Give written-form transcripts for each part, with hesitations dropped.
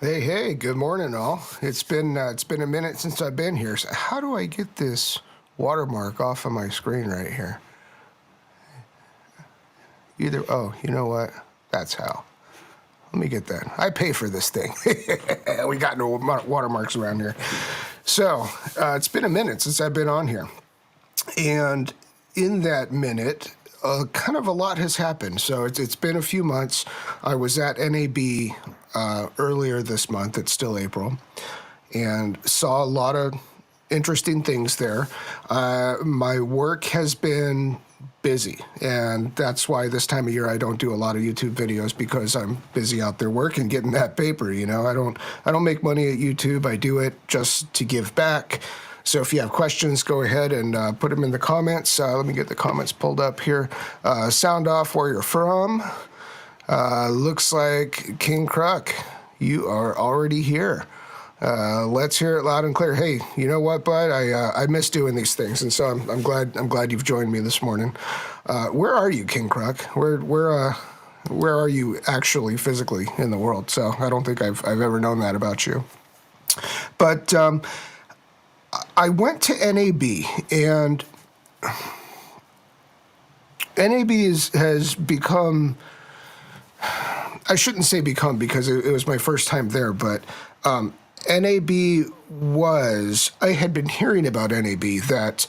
Hey, good morning, all. It's been a minute since I've been here. So how do I get this watermark off of my screen right here? Oh, you know what? That's how. Let me get that. I pay for this thing. We got no watermarks around here. So it's been a minute since I've been on here, and in that minute, kind of a lot has happened. So it's been a few months. I was at NAB earlier this month. It's still April, and saw a lot of interesting things there. My work has been busy, and that's why this time of year I don't do a lot of YouTube videos, because I'm busy out there working, getting that paper. You know, I don't make money at YouTube. I do it just to give back. So if you have questions, go ahead and put them in the comments. Let me get the comments pulled up here. Sound off where you're from. Looks like King Croc, you are already here. Let's hear it loud and clear. Hey, you know what, bud? I miss doing these things, and so I'm glad you've joined me this morning. Where are you, King Croc? Where are you actually physically in the world? So I don't think I've ever known that about you. But I went to NAB, and NAB has become, I shouldn't say become, because it was my first time there, but NAB I had been hearing about NAB, that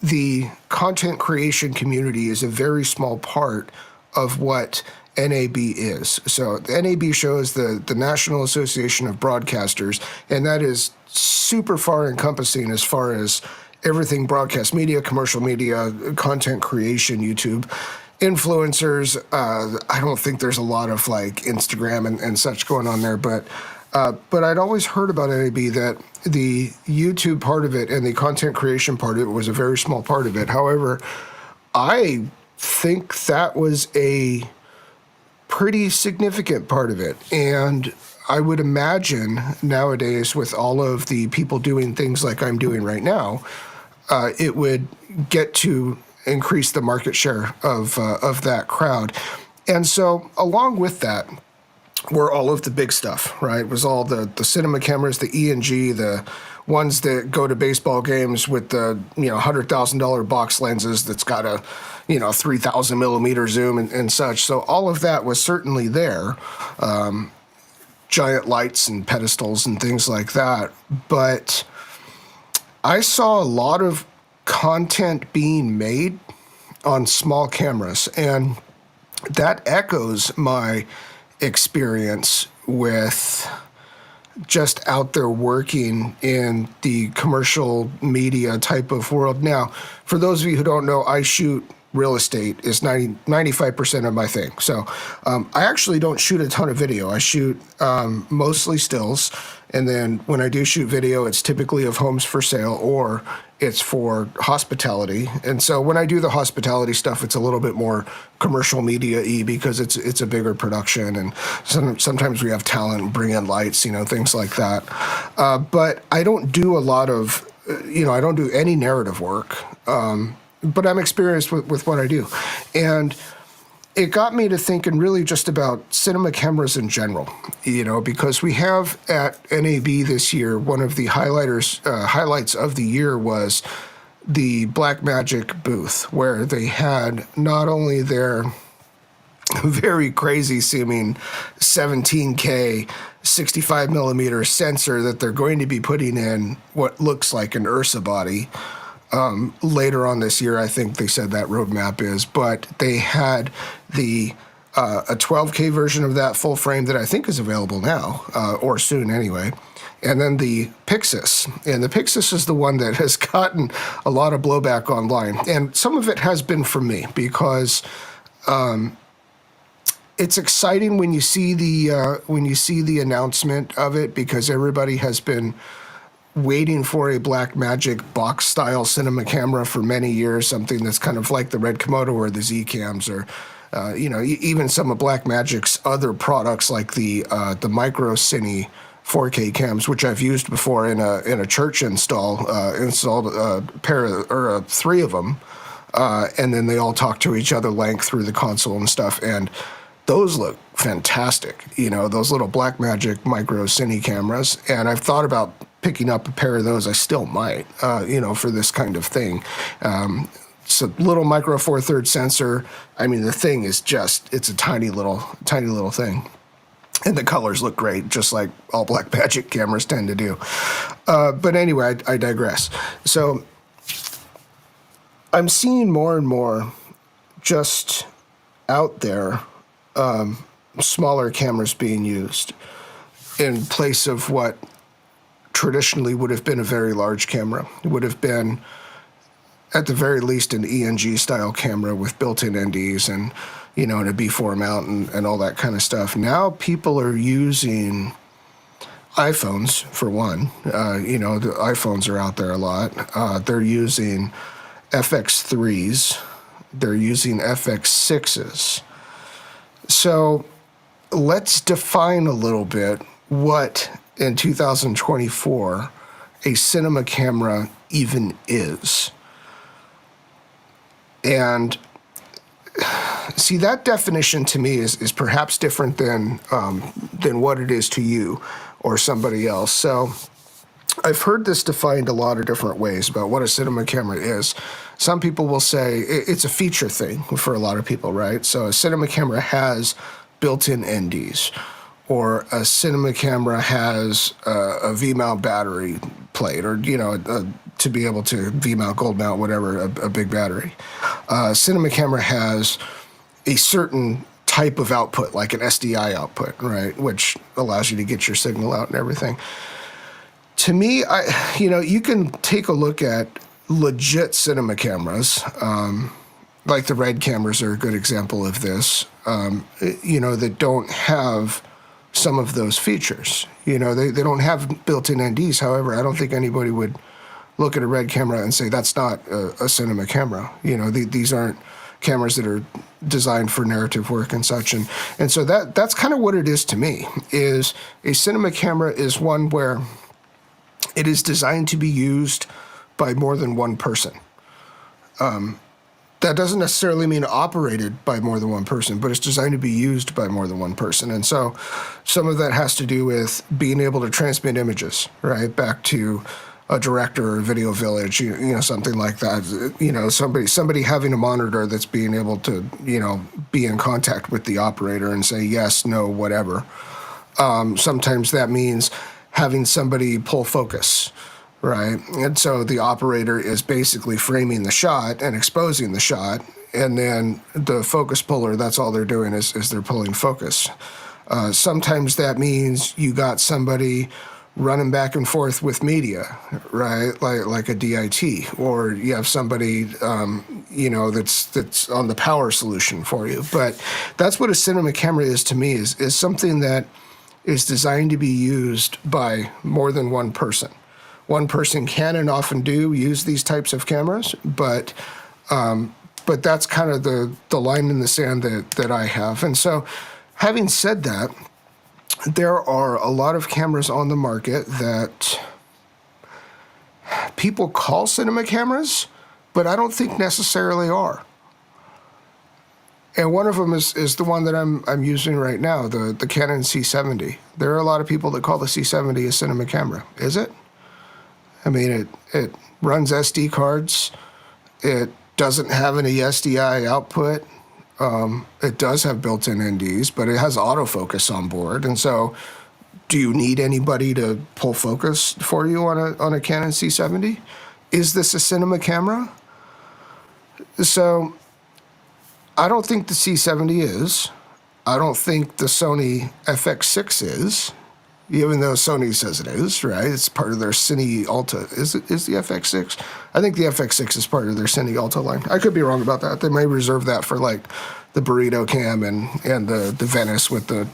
the content creation community is a very small part of what NAB is. So the NAB shows the National Association of Broadcasters, and that is super far encompassing as far as everything broadcast media, commercial media, content creation, YouTube, influencers. I don't think there's a lot of like Instagram and such going on there, but I'd always heard about NAB, that the YouTube part of it and the content creation part of it was a very small part of it. However, I think that was a pretty significant part of it. And I would imagine nowadays, with all of the people doing things like I'm doing right now, it would get to increase the market share of that crowd. And so along with that, were all of the big stuff, right? It was all the cinema cameras, the E&G, the ones that go to baseball games with the, $100,000 box lenses that's got a, 3,000 millimeter zoom and such. So all of that was certainly there. Giant lights and pedestals and things like that. But I saw a lot of content being made on small cameras, and that echoes my experience with just out there working in the commercial media type of world. Now, for those of you who don't know, I shoot real estate is 95% of my thing. So I actually don't shoot a ton of video. I shoot mostly stills. And then when I do shoot video, it's typically of homes for sale or it's for hospitality. And so when I do the hospitality stuff, it's a little bit more commercial media-y because it's a bigger production. And sometimes we have talent bring in lights, things like that. But I don't do a lot of, I don't do any narrative work. But I'm experienced with what I do. And it got me to thinking really just about cinema cameras in general, because we have at NAB this year, one of the highlights of the year was the Blackmagic booth, where they had not only their very crazy seeming 17K 65 millimeter sensor that they're going to be putting in what looks like an Ursa body. Later on this year, I think they said that roadmap is, but they had a 12K version of that full frame that I think is available now, or soon anyway, and then the Pixis. And the Pixis is the one that has gotten a lot of blowback online, and some of it has been from me because it's exciting when you see the announcement of it, because everybody has been waiting for a Blackmagic box style cinema camera for many years, something that's kind of like the Red Komodo or the Z cams, or even some of Blackmagic's other products like the Micro Cine 4K cams, which I've used before in a church installed a pair or three of them, and then they all talk to each other length through the console and stuff, and those look fantastic. Those little Blackmagic Micro Cine cameras, and I've thought about picking up a pair of those. I still might, for this kind of thing. It's a little micro 4/3 sensor. I mean, the thing is it's a tiny little thing. And the colors look great, just like all Blackmagic cameras tend to do. But anyway, I digress. So I'm seeing more and more just out there smaller cameras being used in place of what traditionally would have been a very large camera. It would have been, at the very least, an E&G style camera with built-in NDs and, and a B4 mount and all that kind of stuff. Now people are using iPhones, for one. The iPhones are out there a lot. They're using FX3s. They're using FX6s. So let's define a little bit what in 2024 a cinema camera even is. And see, that definition to me is perhaps different than what it is to you or somebody else. So I've heard this defined a lot of different ways about what a cinema camera is. Some people will say it's a feature thing for a lot of people, right? So a cinema camera has built-in NDs, or a cinema camera has a V-mount battery plate, or, to be able to V-mount, gold mount, whatever, a big battery. Cinema camera has a certain type of output, like an SDI output, right, which allows you to get your signal out and everything. To me, you can take a look at legit cinema cameras, like the Red cameras are a good example of this, that don't have some of those features. They don't have built-in NDs. However, I don't think anybody would look at a Red camera and say that's not a cinema camera. These aren't cameras that are designed for narrative work and such. And so that's kind of what it is to me, is a cinema camera is one where it is designed to be used by more than one person. that doesn't necessarily mean operated by more than one person, but it's designed to be used by more than one person. And so some of that has to do with being able to transmit images, right, back to a director or a video village, you know, something like that. You know, somebody having a monitor that's being able to, you know, be in contact with the operator and say yes, no, whatever. Sometimes that means having somebody pull focus, right? And so the operator is basically framing the shot and exposing the shot, and then the focus puller, that's all they're doing is they're pulling focus. Sometimes that means you got somebody running back and forth with media, right? Like a DIT, or you have somebody, you know, that's on the power solution for you. But that's what a cinema camera is to me, is something that is designed to be used by more than one person. One person can and often do use these types of cameras, but that's kind of the line in the sand that I have. And so, having said that, there are a lot of cameras on the market that people call cinema cameras, but I don't think necessarily are. And one of them is the one that I'm using right now, the Canon C70. There are a lot of people that call the C70 a cinema camera. Is it? I mean, it runs SD cards. It doesn't have any SDI output. It does have built-in NDs, but it has autofocus on board. And so, do you need anybody to pull focus for you on a Canon C70? Is this a cinema camera? So, I don't think the C70 is. I don't think the Sony FX6 is, even though Sony says it is, right? It's part of their Cine Alta. Is the FX6? I think the FX6 is part of their Cine Alta line. I could be wrong about that. They may reserve that for like the burrito cam and the Venice with the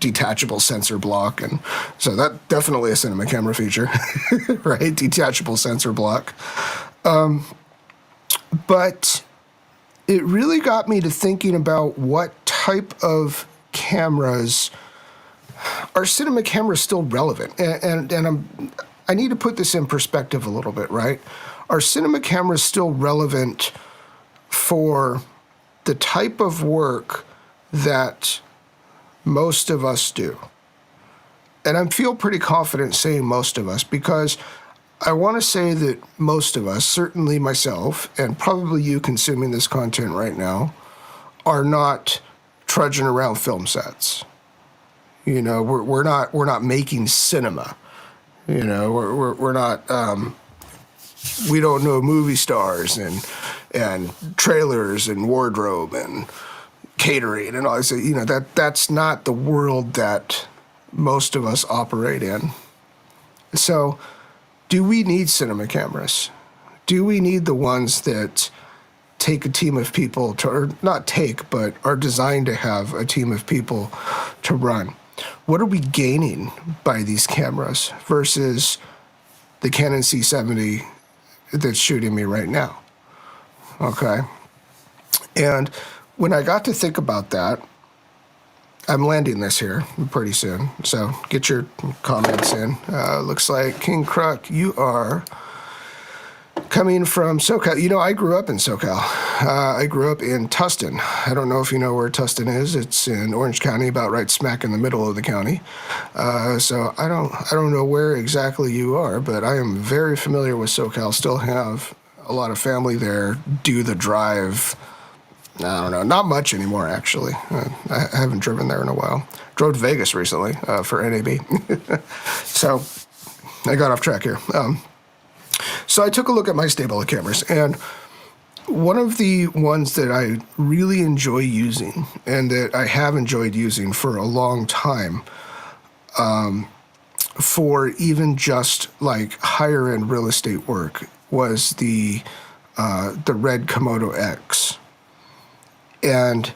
detachable sensor block. And so that definitely a cinema camera feature, right? Detachable sensor block. But it really got me to thinking about what type of cameras are cinema cameras still relevant? And I need to put this in perspective a little bit, right? Are cinema cameras still relevant for the type of work that most of us do? And I feel pretty confident saying most of us, because I want to say that most of us, certainly myself, and probably you consuming this content right now, are not trudging around film sets. You know, we're not making cinema. You know, we're not. We don't know movie stars and trailers and wardrobe and catering and all this. You know, that's not the world that most of us operate in. So, do we need cinema cameras? Do we need the ones that take a team of people to, or not take, but are designed to have a team of people to run? What are we gaining by these cameras versus the Canon C70 that's shooting me right now? Okay. And when I got to think about that, I'm landing this here pretty soon, so get your comments in. Looks like King Kruk, you are coming from SoCal. You know, I grew up in SoCal. I grew up in Tustin. I don't know if you know where Tustin is. It's in Orange County, about right smack in the middle of the county. So I don't know where exactly you are, but I am very familiar with SoCal. Still have a lot of family there. Do the drive. I don't know, not much anymore, actually. I haven't driven there in a while. Drove to Vegas recently for NAB. So I got off track here. So I took a look at my stable of cameras, and one of the ones that I really enjoy using, and that I have enjoyed using for a long time, for even just like higher end real estate work, was the Red Komodo X. And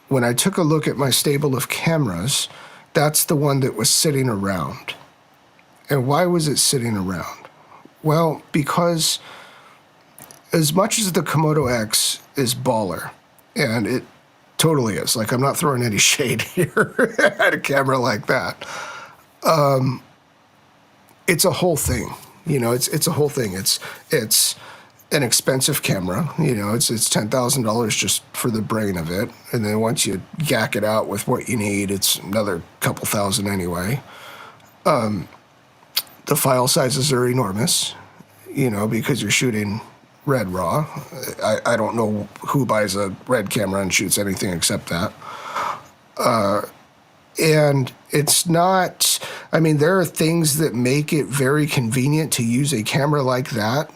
when I took a look at my stable of cameras, that's the one that was sitting around. And why was it sitting around? Well, because as much as the Komodo X is baller, and it totally is, like I'm not throwing any shade here at a camera like that, it's a whole thing. You know, it's a whole thing. It's an expensive camera. You know, it's $10,000 just for the brain of it, and then once you yak it out with what you need, it's another couple thousand anyway. The file sizes are enormous, you know, because you're shooting red raw. I don't know who buys a red camera and shoots anything except that. And it's not, I mean, there are things that make it very convenient to use a camera like that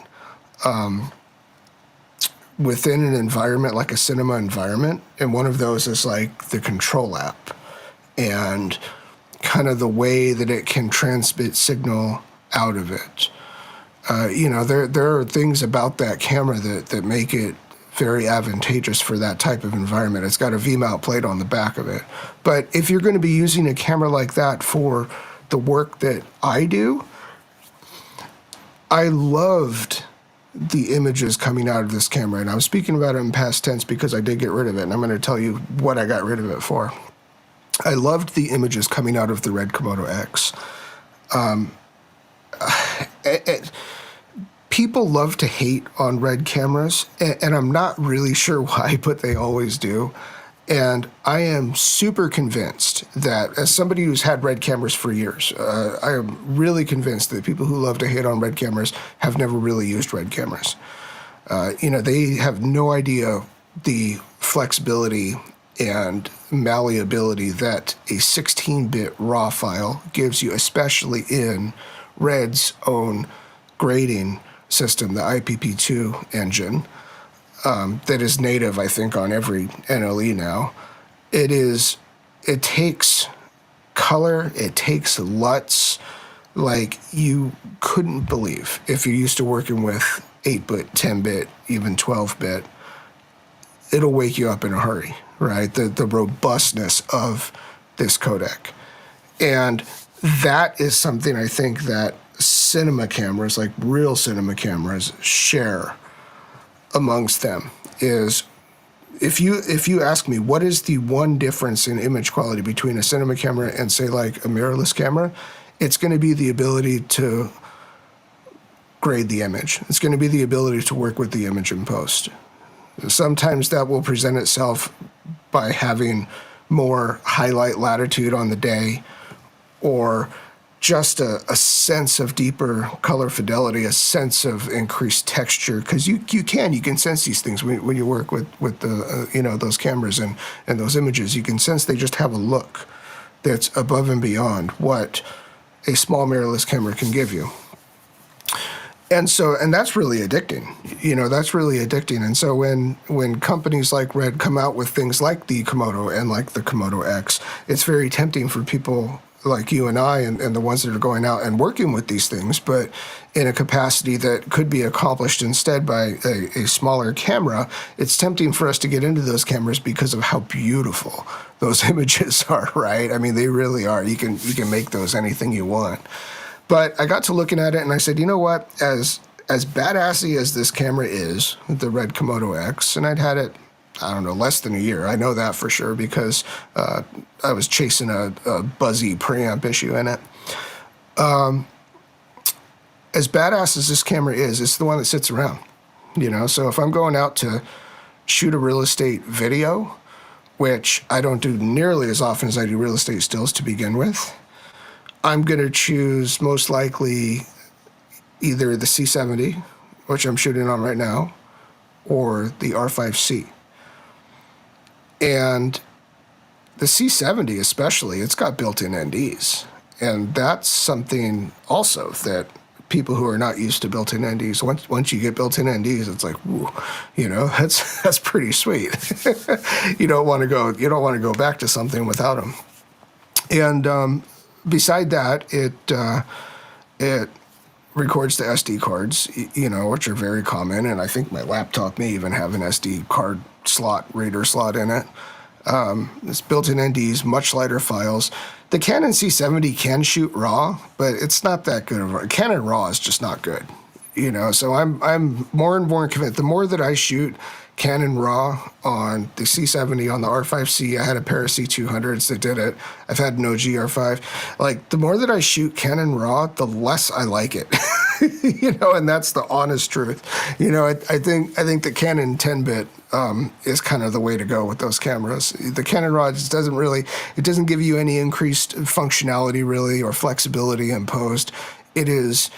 within an environment like a cinema environment. And one of those is like the control app and kind of the way that it can transmit signal out of it. You know, there are things about that camera that make it very advantageous for that type of environment. It's got a V-mount plate on the back of it. But if you're going to be using a camera like that for the work that I do, I loved the images coming out of this camera. And I'm speaking about it in past tense because I did get rid of it, and I'm going to tell you what I got rid of it for. I loved the images coming out of the Red Komodo X. People love to hate on Red cameras, and I'm not really sure why, but they always do. And I am super convinced that, as somebody who's had Red cameras for years, I am really convinced that people who love to hate on Red cameras have never really used Red cameras. You know, they have no idea the flexibility and malleability that a 16-bit RAW file gives you, especially in Red's own grading system, the IPP2 engine, that is native, I think, on every NLE now. It takes color, it takes LUTs like you couldn't believe if you're used to working with 8-bit, 10-bit, even 12-bit. It'll wake you up in a hurry, right? The robustness of this codec. And that is something I think that cinema cameras, like real cinema cameras, share amongst them. Is if you ask me what is the one difference in image quality between a cinema camera and, say, like a mirrorless camera, it's going to be the ability to grade the image. It's going to be the ability to work with the image in post. Sometimes that will present itself by having more highlight latitude on the day, or just a sense of deeper color fidelity, a sense of increased texture, because you can sense these things when you work with the you know, those cameras and those images. You can sense they just have a look that's above and beyond what a small mirrorless camera can give you. And that's really addicting. You know, that's really addicting. And so when companies like Red come out with things like the Komodo and like the Komodo X, it's very tempting for people like you and I and the ones that are going out and working with these things, but in a capacity that could be accomplished instead by a smaller camera. It's tempting for us to get into those cameras because of how beautiful those images are, right? I mean, they really are. You can make those anything you want. But I got to looking at it and I said, you know what, as badassy as this camera is, the Red Komodo X, and I'd had it, I don't know, less than a year. I know that for sure because I was chasing a buzzy preamp issue in it. As badass as this camera is, it's the one that sits around, you know? So if I'm going out to shoot a real estate video, which I don't do nearly as often as I do real estate stills to begin with, I'm going to choose most likely either the C70, which I'm shooting on right now, or the R5C. And the C70 especially, it's got built-in NDs. And that's something also that people who are not used to built-in NDs, once you get built-in NDs, it's like, woo, you know, that's pretty sweet. You don't want to go back to something without them. And beside that, it records the SD cards, you know, which are very common, and I think my laptop may even have an SD card slot, reader slot in it. It's built-in NDs, much lighter files. The Canon C70 can shoot RAW, but it's not that good of a Canon RAW is just not good, you know. So I'm more and more convinced. The more that I shoot Canon RAW on the C70 on the R5C. I had a pair of C200s that did it. I've had an OG R5. Like, the more that I shoot Canon RAW, the less I like it. You know, and that's the honest truth. You know, I think the Canon 10-bit is kind of the way to go with those cameras. The Canon RAW just doesn't give you any increased functionality really or flexibility in post. It is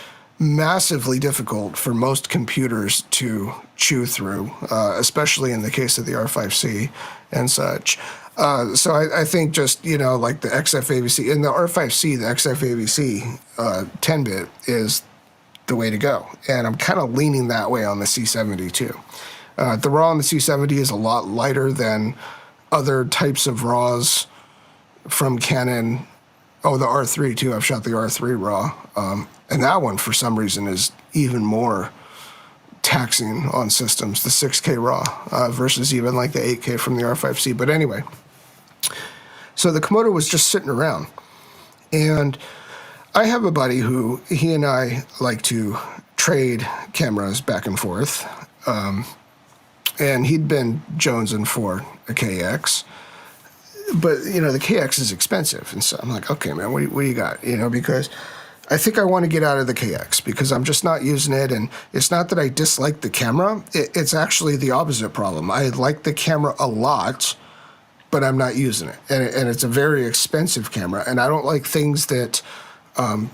massively difficult for most computers to chew through, especially in the case of the R5C and such. So I think just, you know, like the XFAVC, in the R5C, the XFAVC 10-bit is the way to go. And I'm kind of leaning that way on the C70 too. The RAW on the C70 is a lot lighter than other types of RAWs from Canon. Oh, the R3 too. I've shot the R3 RAW. And that one, for some reason, is even more taxing on systems, the 6K RAW versus even like the 8K from the R5C. But anyway, so the Komodo was just sitting around. And I have a buddy who, he and I like to trade cameras back and forth. And he'd been jonesing for a KX. But, you know, the KX is expensive. And so I'm like, okay, man, what do you got? You know, because I think I want to get out of the KX because I'm just not using it. And it's not that I dislike the camera. It's actually the opposite problem. I like the camera a lot, but I'm not using it. And it's a very expensive camera. And I don't like things that, I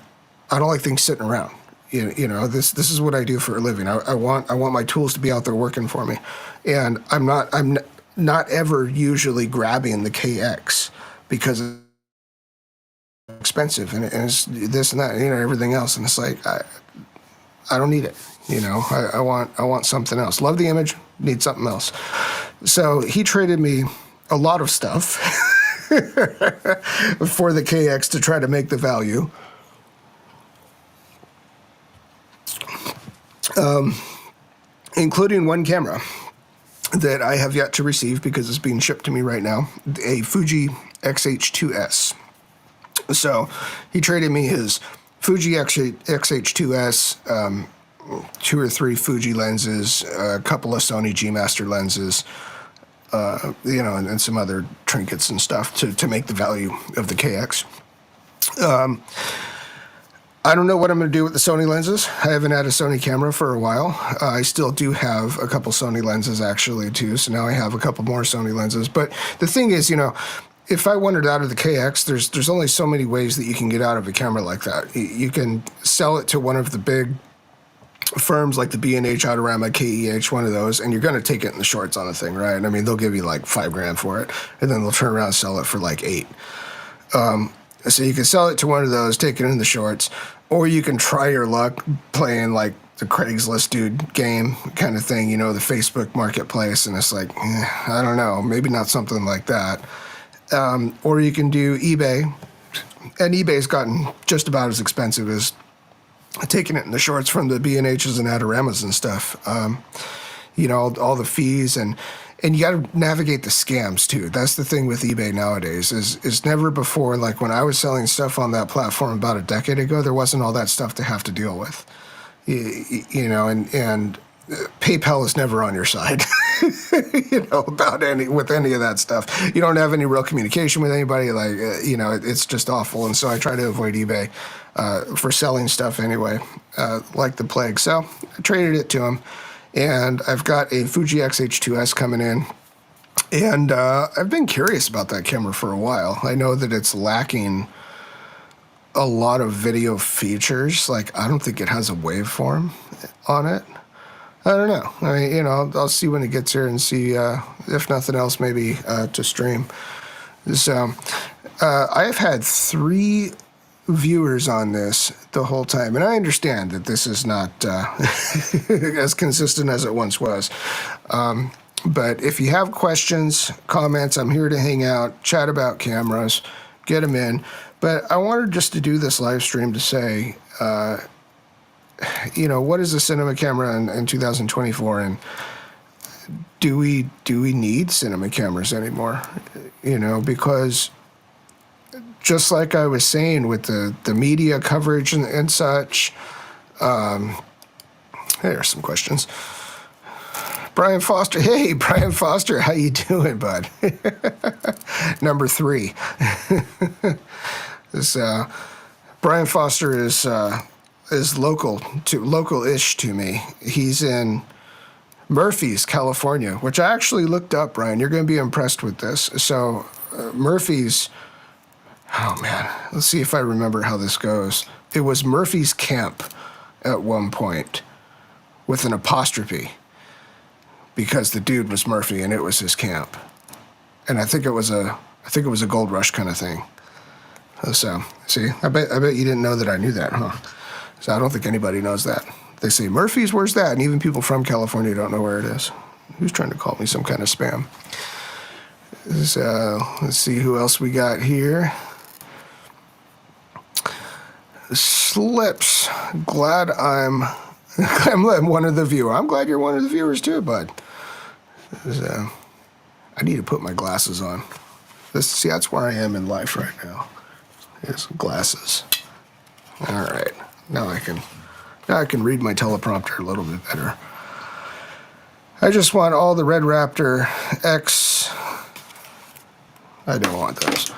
don't like things sitting around. You know, this is what I do for a living. I want my tools to be out there working for me. And I'm not ever usually grabbing the KX because it's expensive and it's this and that, you know, everything else. And it's like, I don't need it. You know, I want something else. Love the image, need something else. So he traded me a lot of stuff for the KX to try to make the value. Including one camera that I have yet to receive because it's being shipped to me right now, a Fuji XH2S. So he traded me his Fuji XH2S, 2 or 3 Fuji lenses, a couple of Sony G Master lenses, you know, and some other trinkets and stuff to make the value of the KX. I don't know what I'm going to do with the Sony lenses. I haven't had a Sony camera for a while. I still do have a couple Sony lenses actually too, so now I have a couple more Sony lenses. But the thing is, you know, if I wanted out of the KX, there's only so many ways that you can get out of a camera like that. You can sell it to one of the big firms like the B&H, Autorama, KEH, one of those, and you're going to take it in the shorts on the thing, right? I mean, they'll give you like $5,000 for it, and then they'll turn around and sell it for like $8,000. So you can sell it to one of those, take it in the shorts, or you can try your luck playing like the Craigslist dude game kind of thing, you know, the Facebook marketplace, and it's like, I don't know, maybe not something like that. Or you can do eBay, and eBay's gotten just about as expensive as taking it in the shorts from the B&H's and Adoramas and stuff. You know, all the fees, and you got to navigate the scams too. That's the thing with eBay nowadays is never before, like when I was selling stuff on that platform about a decade ago, there wasn't all that stuff to have to deal with. You know, and PayPal is never on your side, you know, with any of that stuff. You don't have any real communication with anybody, like, you know, it's just awful. And so I try to avoid eBay for selling stuff anyway, like the plague. So I traded it to him. And I've got a Fuji XH2S coming in, and I've been curious about that camera for a while. I know that it's lacking a lot of video features. Like, I don't think it has a waveform on it. I don't know. I mean, you know, I'll see when it gets here and see, if nothing else, maybe to stream. So I've had 3 viewers on this the whole time, and I understand that this is not as consistent as it once was, but if you have questions, comments, I'm here to hang out, chat about cameras, get them in. But I wanted just to do this live stream to say, you know, what is a cinema camera in 2024, and do we need cinema cameras anymore? You know, because just like I was saying with the media coverage and such, there are some questions. Brian Foster. Hey, Brian Foster, how you doing, bud? Number 3. This Brian Foster is local-ish to me. He's in Murphy's, California, which I actually looked up, Brian. You're going to be impressed with this. So Murphy's, oh man, let's see if I remember how this goes. It was Murphy's Camp at one point with an apostrophe because the dude was Murphy and it was his camp. And I think it was a gold rush kind of thing. So, see, I bet you didn't know that I knew that, huh? So I don't think anybody knows that. They say, Murphy's, where's that? And even people from California don't know where it is. Who's trying to call me some kind of spam? So, let's see who else we got here. Slips. Glad I'm one of the viewers. I'm glad you're one of the viewers too, bud. I need to put my glasses on. See, that's where I am in life right now. Is glasses. All right. Now I can read my teleprompter a little bit better. I just want all the Red Raptor X. I don't want those.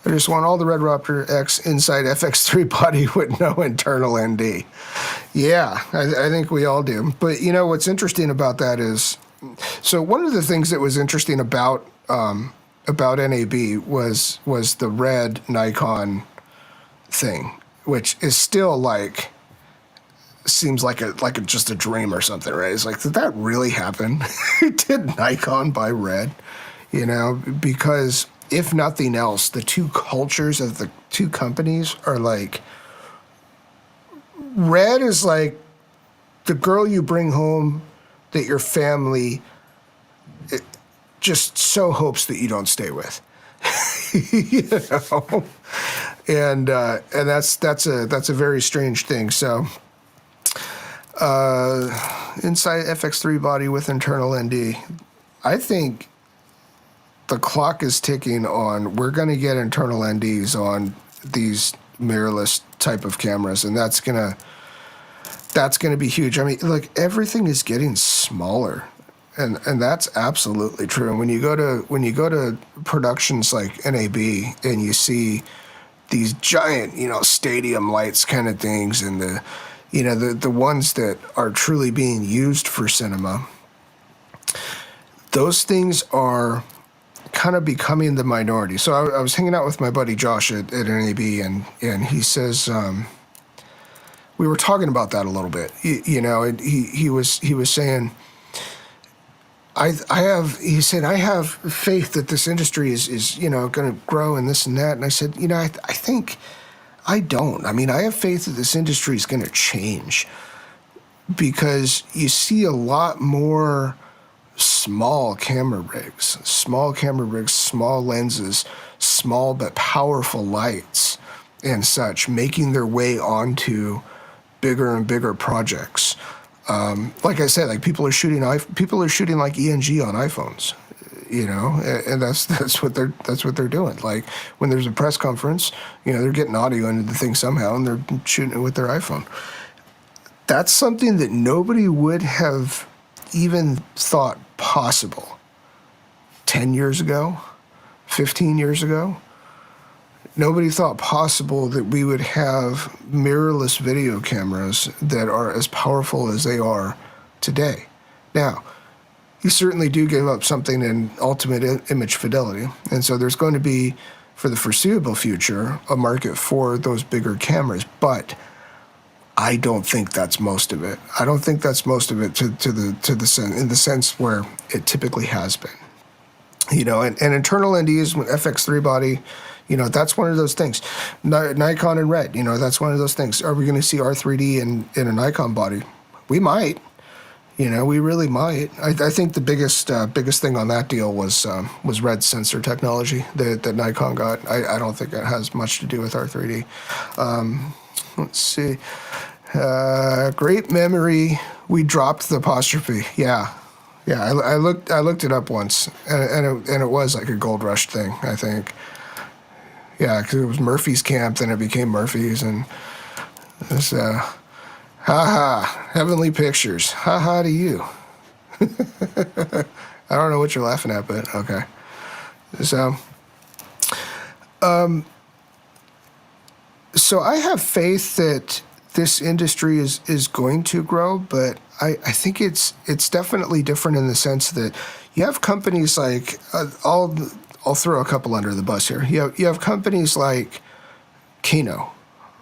I just want all the Red Raptor X inside FX3 body with no internal ND. Yeah, I think we all do. But you know what's interesting about that is, so one of the things that was interesting about NAB was the red Nikon thing, which is still like seems like just a dream or something, right? It's like, did that really happen? Did Nikon buy red? You know, because if nothing else, the two cultures of the two companies are like, red is like the girl you bring home that your family just so hopes that you don't stay with. You know, and that's a very strange thing. So inside FX3 body with internal ND, I think the clock is ticking on. We're going to get internal NDs on these mirrorless type of cameras, and that's gonna be huge. I mean, look, everything is getting smaller. And that's absolutely true. And when you go to productions like NAB and you see these giant, you know, stadium lights kind of things, and the ones that are truly being used for cinema, those things are kind of becoming the minority. So I was hanging out with my buddy Josh at NAB, and he says, we were talking about that a little bit, you know, and he was saying, I have faith that this industry is you know, going to grow and this and that. And I said, you know, I think I don't. I mean, I have faith that this industry is going to change because you see a lot more small camera rigs, small lenses, small but powerful lights and such, making their way onto bigger and bigger projects. Like I said, like people are shooting like ENG on iPhones, you know, and that's what they're doing. Like when there's a press conference, you know, they're getting audio into the thing somehow, and they're shooting it with their iPhone. That's something that nobody would have even thought possible 10 years ago, 15 years ago. Nobody thought possible that we would have mirrorless video cameras that are as powerful as they are today. Now, you certainly do give up something in ultimate image fidelity, and so there's going to be, for the foreseeable future, a market for those bigger cameras, but I don't think that's most of it. I don't think that's most of it in the sense where it typically has been. You know, and internal NDs with FX3 body, you know, that's one of those things. Nikon and red, you know, that's one of those things. Are we going to see R3D in a Nikon body? We might. You know, we really might. I think the biggest thing on that deal was red sensor technology that Nikon got. I don't think it has much to do with R3D. Let's see. Great memory. We dropped the apostrophe. Yeah. I looked it up once, and it was like a gold rush thing, I think. Yeah, because it was Murphy's Camp, then it became Murphy's, and it's heavenly pictures. Ha to you. I don't know what you're laughing at, but okay. So, so I have faith that this industry is going to grow, but I think it's definitely different in the sense that you have companies like I'll throw a couple under the bus here. You have companies like Kino,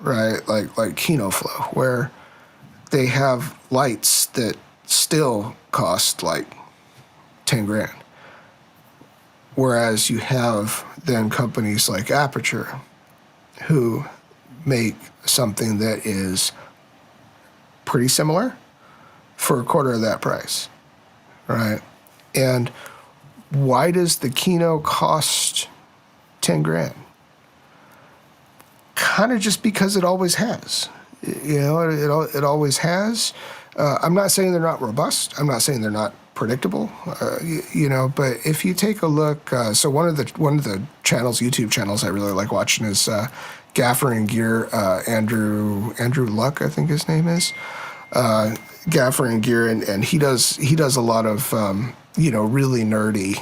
right? Like Kino Flow, where they have lights that still cost like 10 grand. Whereas you have then companies like Aperture who make something that is pretty similar for a quarter of that price, right? And why does the Kino cost 10 grand? Kind of just because it always has. You know, it always has. I'm not saying they're not robust. I'm not saying they're not predictable. You know, but if you take a look, so one of the channels, YouTube channels I really like watching is Gaffer and Gear, Andrew Luck, I think his name is. Gaffer and Gear, and he does a lot of you know, really nerdy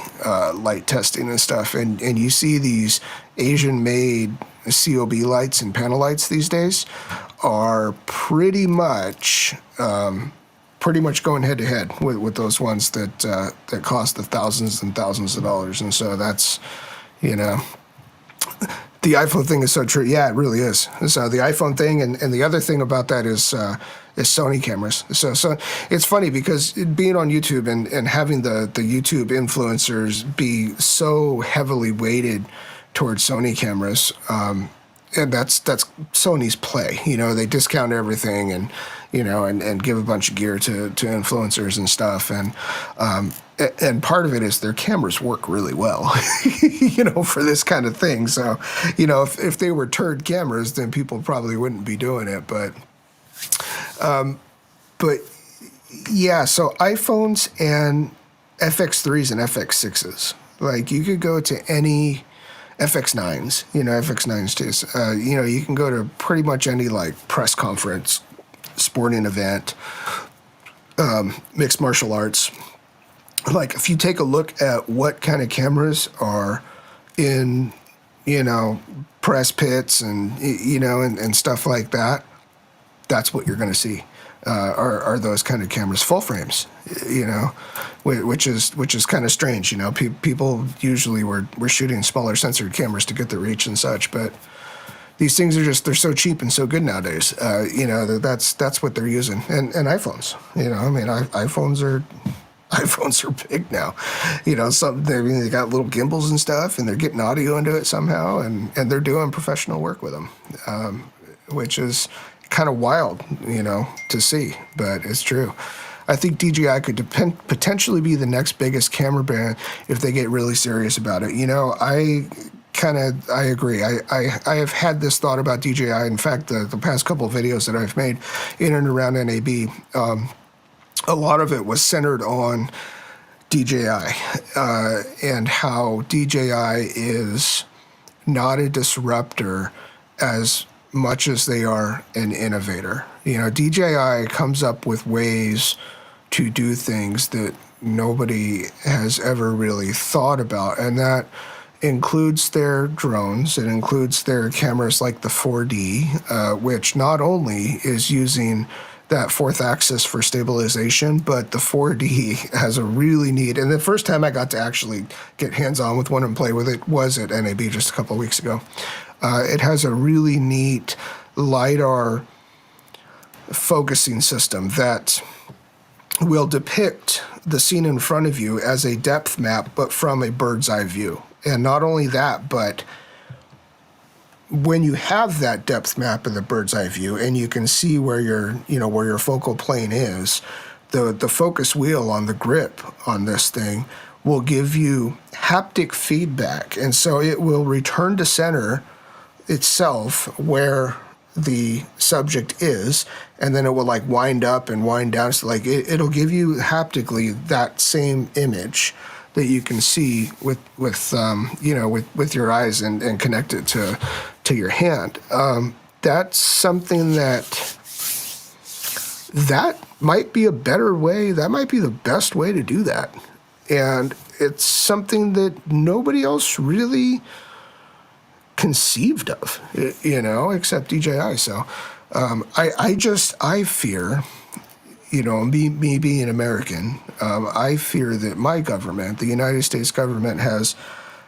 light testing and stuff, and you see these Asian made COB lights and panel lights these days are pretty much going head to head with those ones that cost the thousands and thousands of dollars. And so that's, you know, the iPhone thing is so true. Yeah, it really is. So the iPhone thing, and the other thing about that is Sony cameras. So it's funny because being on YouTube and having the YouTube influencers be so heavily weighted towards Sony cameras, and that's Sony's play. You know, they discount everything and, you know, and give a bunch of gear to influencers and stuff. And part of it is their cameras work really well, you know, for this kind of thing. So, you know, if they were turd cameras, then people probably wouldn't be doing it. But yeah, so iPhones and FX3s and FX6s, like you could go to any FX9s, you know, FX9s too. You know, you can go to pretty much any like press conference, sporting event, mixed martial arts. Like if you take a look at what kind of cameras are in, you know, press pits and, you know, and stuff like that, that's what you're going to see. Are those kind of cameras, full frames, you know, which is kind of strange. You know, people usually were shooting smaller sensored cameras to get the reach and such, but these things are they're so cheap and so good nowadays. You know, that's what they're using. And iPhones, you know, I mean, iPhones are big now. You know, they got little gimbals and stuff, and they're getting audio into it somehow, and they're doing professional work with them, which is kind of wild, you know, to see, but it's true. I think DJI could potentially be the next biggest camera brand if they get really serious about it. You know, I agree. I have had this thought about DJI. In fact, the past couple of videos that I've made in and around NAB, a lot of it was centered on DJI and how DJI is not a disruptor as much as they are an innovator. You know, DJI comes up with ways to do things that nobody has ever really thought about, and that includes their drones. It includes their cameras like the 4D, which not only is using that fourth axis for stabilization, but the 4D has a really neat, and the first time I got to actually get hands-on with one and play with it was at NAB just a couple of weeks ago. It has a really neat LiDAR focusing system that will depict the scene in front of you as a depth map, but from a bird's eye view. And not only that, but when you have that depth map in the bird's eye view and you can see where your focal plane is, the focus wheel on the grip on this thing will give you haptic feedback. And so it will return to center itself where the subject is, and then it will like wind up and wind down. So like it'll give you haptically that same image that you can see with your eyes and connect it to your hand. That's something that that might be a better way. That might be the best way to do that. And it's something that nobody else really conceived of, you know, except DJI. So I fear, you know, me being an American, I fear that my government, the United States government, has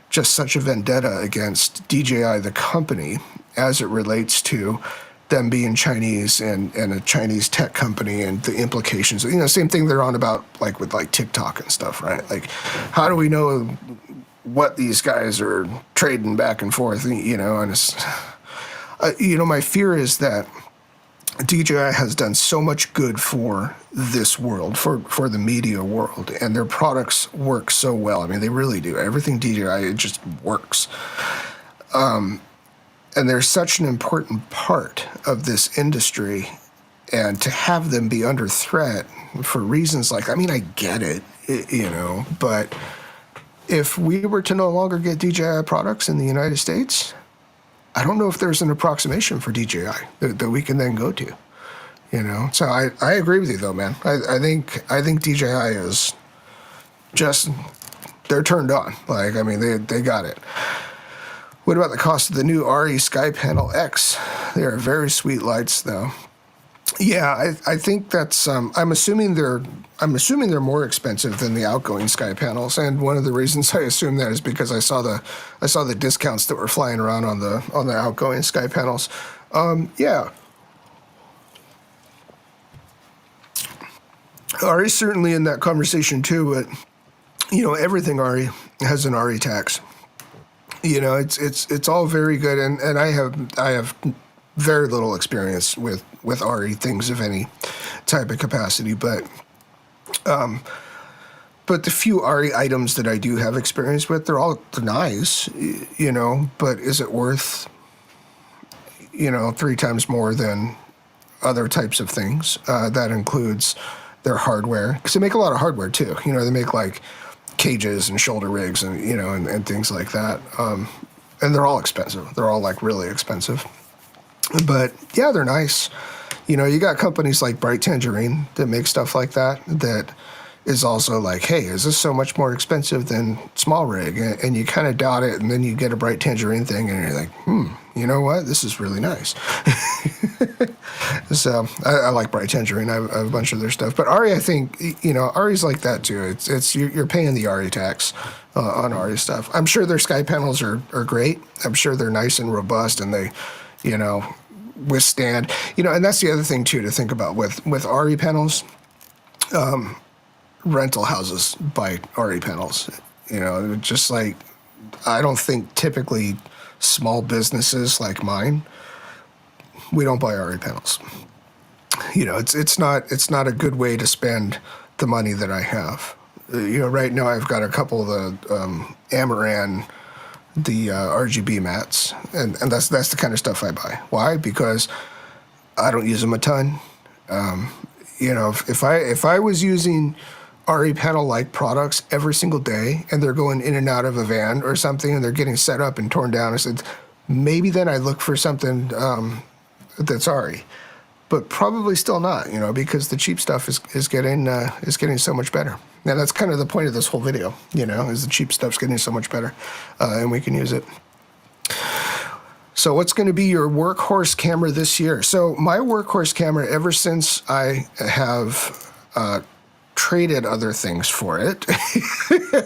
just such a vendetta against DJI, the company, as it relates to them being Chinese and a Chinese tech company and the implications. You know, same thing they're on about, like, with, like, TikTok and stuff, right? Like, how do we know what these guys are trading back and forth, you know? And it's, you know, my fear is that DJI has done so much good for this world, for the media world, and their products work so well. I mean, they really do. Everything DJI, it just works. And they're such an important part of this industry, and to have them be under threat for reasons like, I mean, I get it, you know, but if we were to no longer get DJI products in the United States, I don't know if there's an approximation for DJI that we can then go to, you know? So I agree with you though, man. I think DJI is just, they're turned on. Like, I mean, they got it. What about the cost of the new RE Sky Panel X? They are very sweet lights, though. Yeah, I think that's. I'm assuming they're more expensive than the outgoing Sky Panels, and one of the reasons I assume that is because I saw the discounts that were flying around on the outgoing Sky Panels. Yeah. RE's certainly in that conversation too, but you know, everything RE has an RE tax. You know, it's all very good, and I have very little experience with RE things of any type of capacity, but the few RE items that I do have experience with, they're nice, you know, but is it worth, you know, 3 times more than other types of things? That includes their hardware, because they make a lot of hardware too. You know, they make like cages and shoulder rigs and, you know, and things like that. And they're all expensive. They're all like really expensive. But yeah, they're nice. You know, you got companies like Bright Tangerine that make stuff like that is also like, hey, is this so much more expensive than small rig? And you kind of doubt it, and then you get a Bright Tangerine thing, and you're like, you know what? This is really nice. So I like Bright Tangerine. I have a bunch of their stuff. But RE, I think, you know, RE's like that too. It's you're paying the RE tax on RE stuff. I'm sure their Sky Panels are great. I'm sure they're nice and robust, and they, you know, withstand. You know, and that's the other thing too to think about with RE panels. Rental houses buy RE panels. You know, just like, I don't think typically small businesses like mine, we don't buy RE panels. You know, it's not a good way to spend the money that I have. You know, right now I've got a couple of the Amaran, the RGB mats, and that's the kind of stuff I buy. Why? Because I don't use them a ton. You know, if I was using RE panel-like products every single day, and they're going in and out of a van or something, and they're getting set up and torn down, I said, maybe then I'd look for something that's RE, but probably still not, you know, because the cheap stuff is getting so much better. Now that's kind of the point of this whole video, you know, is the cheap stuff's getting so much better, and we can use it. So what's going to be your workhorse camera this year? So my workhorse camera, ever since I have traded other things for it,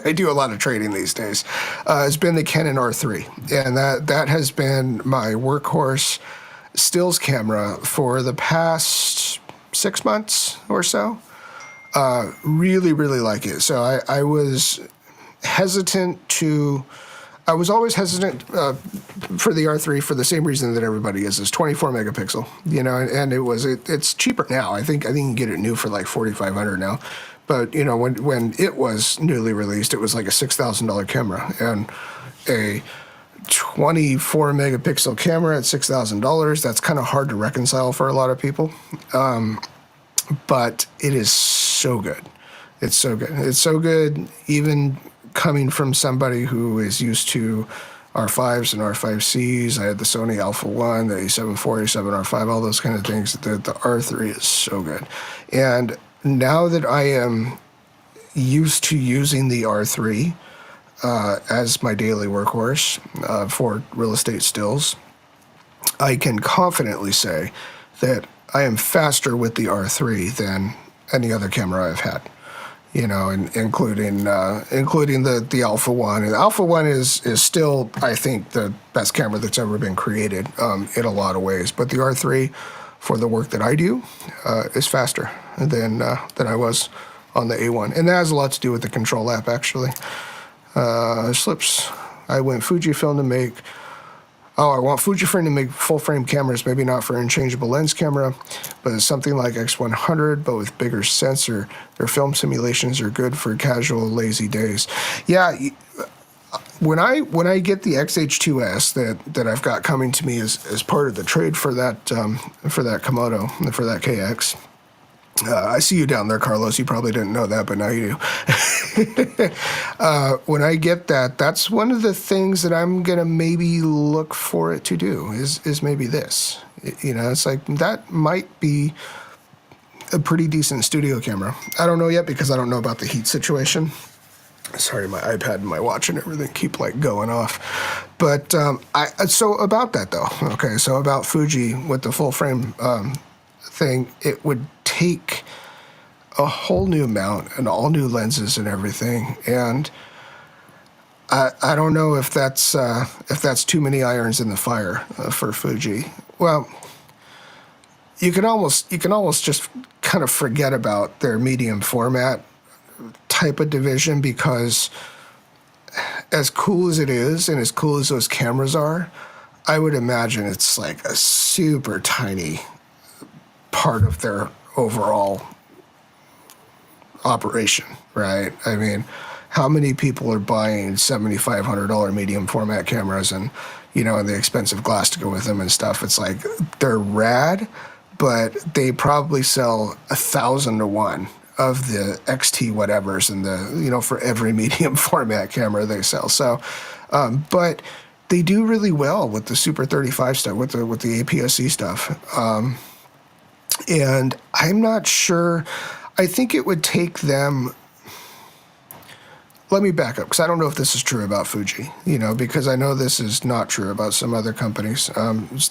I do a lot of trading these days, has been the Canon R3. And that has been my workhorse stills camera for the past 6 months or so. Really, really like it. So I was always hesitant for the R3 for the same reason that everybody is 24 megapixel, you know, and it's cheaper now. I think you can get it new for like $4,500 now. But, you know, when it was newly released, it was like a $6,000 camera, and a 24 megapixel camera at $6,000, that's kind of hard to reconcile for a lot of people. But it is so good. It's so good. It's so good even coming from somebody who is used to R5s and R5Cs. I had the Sony Alpha 1, the A7 IV, A7 R5, all those kind of things. The R3 is so good. And now that I am used to using the R3 as my daily workhorse for real estate stills, I can confidently say that I am faster with the R3 than any other camera I've had. You know, including the Alpha 1. And the Alpha 1 is still, I think, the best camera that's ever been created in a lot of ways. But the R3, for the work that I do, is faster than I was on the A1. And that has a lot to do with the control app, actually. Slips. I went Fujifilm to make... Oh, I want Fujifilm to make full-frame cameras, maybe not for interchangeable lens camera, but it's something like X100, but with bigger sensor. Their film simulations are good for casual, lazy days. Yeah, when I get the XH2S that I've got coming to me as part of the trade for that Komodo, for that KX. I see you down there, Carlos. You probably didn't know that, but now you do. When I get that, that's one of the things that I'm going to maybe look for it to do is maybe this. You know, it's like that might be a pretty decent studio camera. I don't know yet because I don't know about the heat situation. Sorry, my iPad and my watch and everything keep like going off. But so about that though. Okay, so about Fuji with the full frame thing, it would take a whole new mount and all new lenses and everything, and I don't know if that's too many irons in the fire for Fuji. Well, you can almost just kind of forget about their medium format type of division, because as cool as it is and as cool as those cameras are, I would imagine it's like a super tiny part of their overall operation, right? I mean, how many people are buying $7,500 medium format cameras and, you know, and the expensive glass to go with them and stuff? It's like, they're rad, but they probably sell 1,000 to 1 of the XT whatevers and the, you know, for every medium format camera they sell. So, but they do really well with the Super 35 stuff, with the APS-C stuff. And I'm not sure, I think it would take them, let me back up, because I don't know if this is true about Fuji, you know, because I know this is not true about some other companies.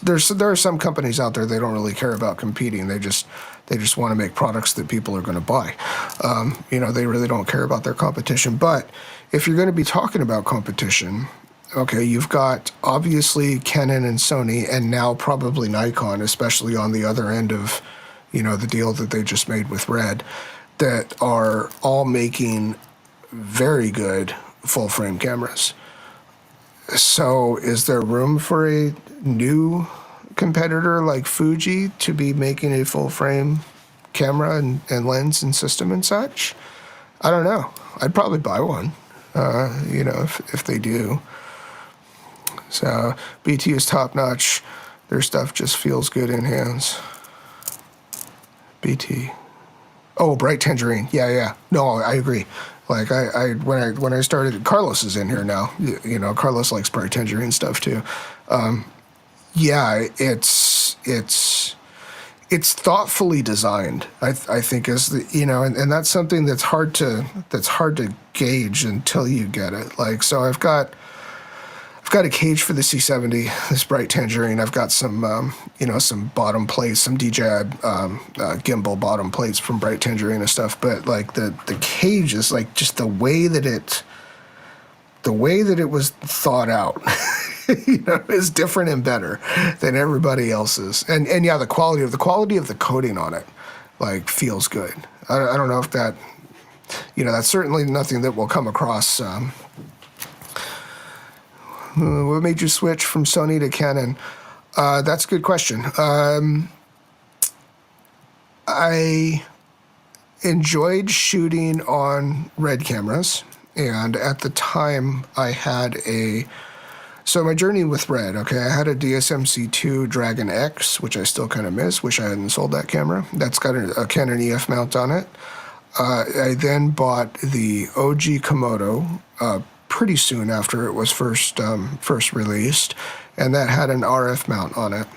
There are some companies out there, they don't really care about competing. They just want to make products that people are going to buy. You know, they really don't care about their competition. But if you're going to be talking about competition, okay, you've got obviously Canon and Sony, and now probably Nikon, especially on the other end of, you know, the deal that they just made with Red, that are all making very good full frame cameras. So is there room for a new competitor like Fuji to be making a full frame camera and lens and system and such? I don't know. I'd probably buy one, you know, if they do. So BT is top notch. Their stuff just feels good in hands. BT. Oh, Bright Tangerine. Yeah. No, I agree. Like when I started, Carlos is in here now. You know, Carlos likes Bright Tangerine stuff too. Yeah, it's thoughtfully designed. I think is the, you know, and that's something that's hard to gauge until you get it. Like, so I've got a cage for the C70, this Bright Tangerine. I've got some, you know, some bottom plates, some DJI gimbal bottom plates from Bright Tangerine and stuff. But like the cage is like just the way that it was thought out, you know, is different and better than everybody else's. And yeah, the quality of the coating on it, like, feels good. I don't know if that, you know, that's certainly nothing that will come across. What made you switch from Sony to Canon? That's a good question. I enjoyed shooting on Red cameras, and at the time I had so my journey with Red, okay, I had a DSMC2 Dragon X, which I still kind of miss, wish I hadn't sold that camera. That's got a Canon EF mount on it. I then bought the OG Komodo, pretty soon after it was first released, and that had an RF mount on it.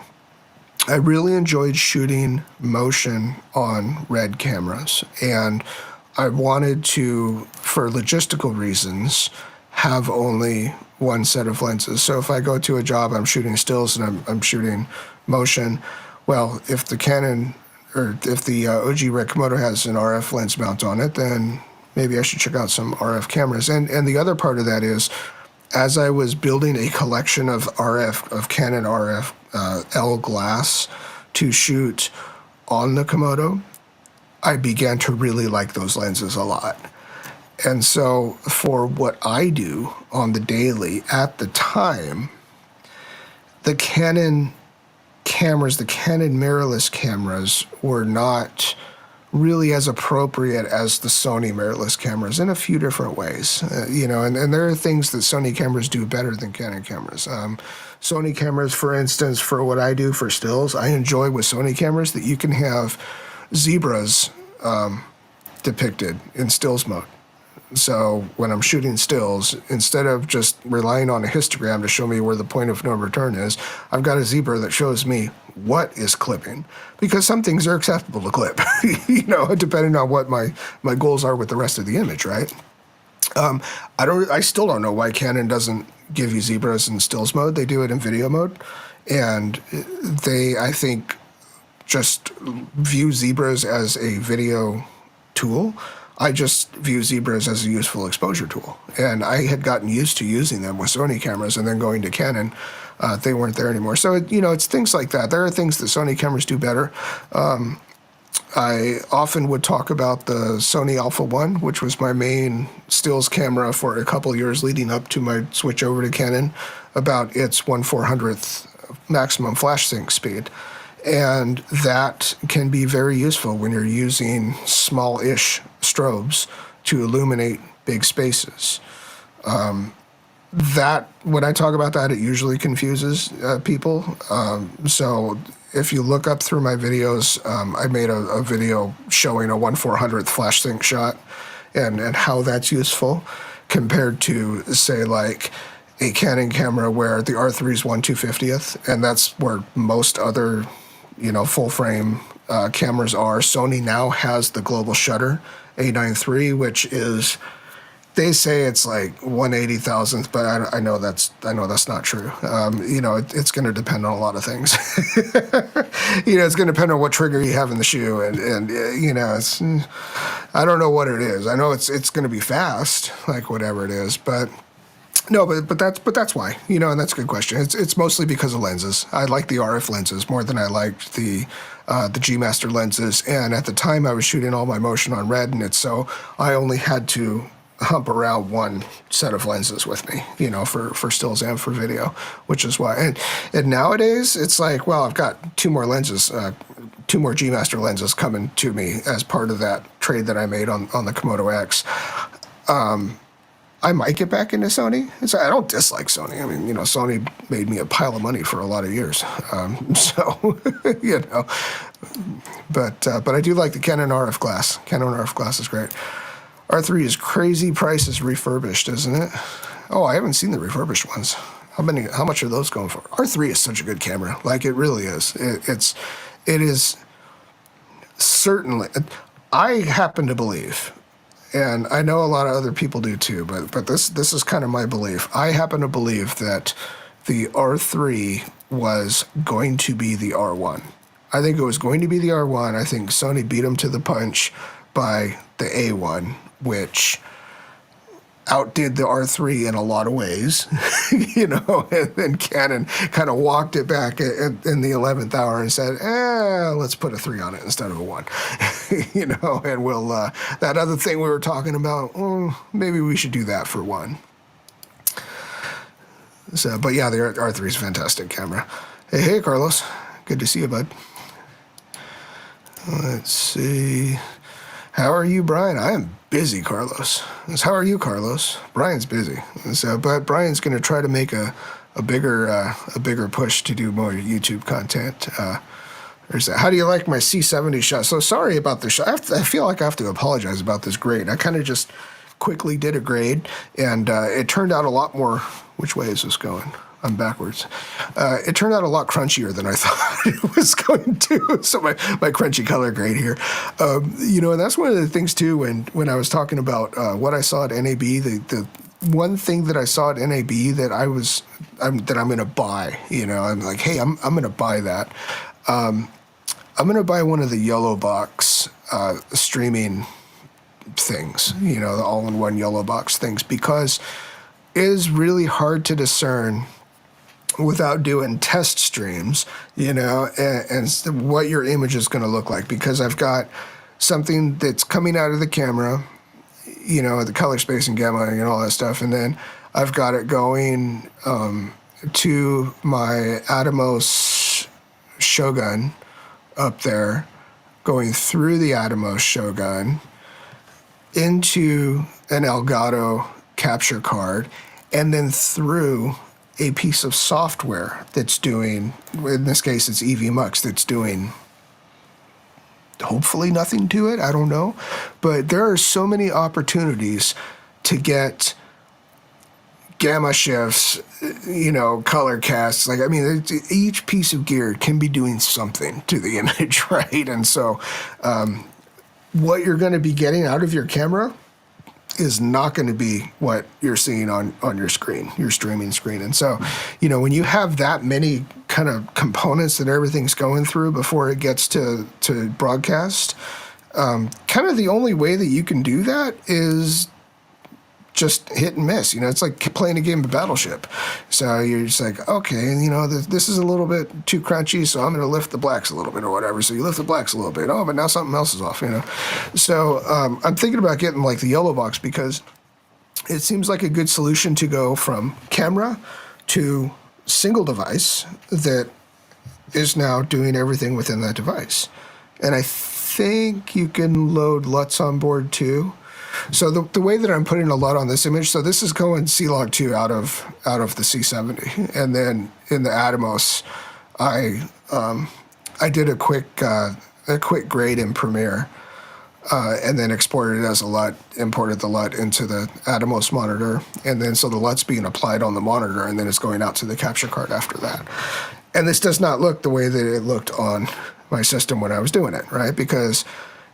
I really enjoyed shooting motion on RED cameras, and I wanted to, for logistical reasons, have only one set of lenses. So if I go to a job, I'm shooting stills and I'm shooting motion. Well, if the Canon or if the OG Red Komodo has an RF lens mount on it, then maybe I should check out some RF cameras. And the other part of that is, as I was building a collection of Canon RF L glass to shoot on the Komodo, I began to really like those lenses a lot. And so for what I do on the daily, at the time, the Canon cameras, the Canon mirrorless cameras, were not really as appropriate as the Sony mirrorless cameras in a few different ways. And there are things that Sony cameras do better than Canon cameras. Sony cameras, for instance, for what I do for stills, I enjoy with Sony cameras that you can have zebras depicted in stills mode. So when I'm shooting stills, instead of just relying on a histogram to show me where the point of no return is, I've got a zebra that shows me what is clipping, because some things are acceptable to clip, depending on what my goals are with the rest of the image, right? I still don't know why Canon doesn't give you zebras in stills mode. They do it in video mode, and they, I think, just view zebras as a video tool. I just view zebras as a useful exposure tool. And I had gotten used to using them with Sony cameras, and then going to Canon, they weren't there anymore. So, it's things like that. There are things that Sony cameras do better. I often would talk about the Sony Alpha 1, which was my main stills camera for a couple years leading up to my switch over to Canon, about its 1/400th maximum flash sync speed. And that can be very useful when you're using small-ish strobes to illuminate big spaces. When I talk about that, it usually confuses people. So if you look up through my videos, I made a video showing a 1/400th flash sync shot and how that's useful compared to, say, like a Canon camera where the R3 is 1/250th, and that's where most other full frame cameras are. Sony now has the global shutter A9 III, which is, they say it's like 1/80,000th, but I know that's not true. It's going to depend on a lot of things. It's going to depend on what trigger you have in the shoe, and it's, I don't know what it is. I know it's going to be fast, like whatever it is, but. No, but that's why, and that's a good question. It's mostly because of lenses. I like the RF lenses more than I liked the G Master lenses, and at the time I was shooting all my motion on RED, and so I only had to hump around one set of lenses with me, for stills and for video, which is why. And nowadays it's like, well, I've got two more G Master lenses coming to me as part of that trade that I made on the Komodo X. I might get back into Sony. I don't dislike Sony. I mean, Sony made me a pile of money for a lot of years. But I do like the Canon RF glass. Canon RF glass is great. R3 is crazy prices refurbished, isn't it? Oh, I haven't seen the refurbished ones. How much are those going for? R3 is such a good camera. Like, it really is. It is certainly. I happen to believe, and I know a lot of other people do too, but this is kind of my belief. I happen to believe that the R3 was going to be the R1. I think it was going to be the R1. I think Sony beat them to the punch by the A1, which outdid the R3 in a lot of ways, and then Canon kind of walked it back in the 11th hour and said, let's put a 3 on it instead of a 1, and we'll, that other thing we were talking about, maybe we should do that for 1. So, but yeah, the R3 is a fantastic camera. Hey, Carlos. Good to see you, bud. Let's see. How are you, Brian? I am busy, Carlos. How are you, Carlos? Brian's busy. So, but Brian's going to try to make a bigger push to do more YouTube content. How do you like my C70 shot? So sorry about the shot. I feel like I have to apologize about this grade. I kind of just quickly did a grade, and it turned out a lot more. Which way is this going? I'm backwards. It turned out a lot crunchier than I thought it was going to. So my crunchy color grade here, you know, and that's one of the things too. When I was talking about what I saw at NAB, the one thing that I saw at NAB that I'm going to buy, you know, I'm like, hey, I'm going to buy that. I'm going to buy one of the yellow box streaming things, you know, the all-in-one yellow box things, because it is really hard to discern without doing test streams, you know, and what your image is going to look like, because I've got something that's coming out of the camera, you know, the color space and gamma and all that stuff, and then I've got it going to my Atomos Shogun up there, going through the Atomos Shogun into an Elgato capture card, and then through a piece of software that's doing, in this case it's EV-Mux, that's doing hopefully nothing to it, I don't know. But there are so many opportunities to get gamma shifts, you know, color casts. Like, I mean, each piece of gear can be doing something to the image, right? And so what you're going to be getting out of your camera is not going to be what you're seeing on your screen, your streaming screen. And so, you know, when you have that many kind of components that everything's going through before it gets to broadcast, kind of the only way that you can do that is just hit and miss. You know, it's like playing a game of Battleship. So you're just like, okay, you know, this is a little bit too crunchy, so I'm going to lift the blacks a little bit or whatever. So you lift the blacks a little bit. Oh, but now something else is off, you know. So I'm thinking about getting like the yellow box, because it seems like a good solution to go from camera to single device that is now doing everything within that device. And I think you can load LUTs on board too. So the way that I'm putting a LUT on this image, so this is going C-Log 2 out of the C70, and then in the Atomos, I did a quick grade in Premiere, and then exported it as a LUT, imported the LUT into the Atomos monitor, and then so the LUT's being applied on the monitor, and then it's going out to the capture card after that. And this does not look the way that it looked on my system when I was doing it, right? Because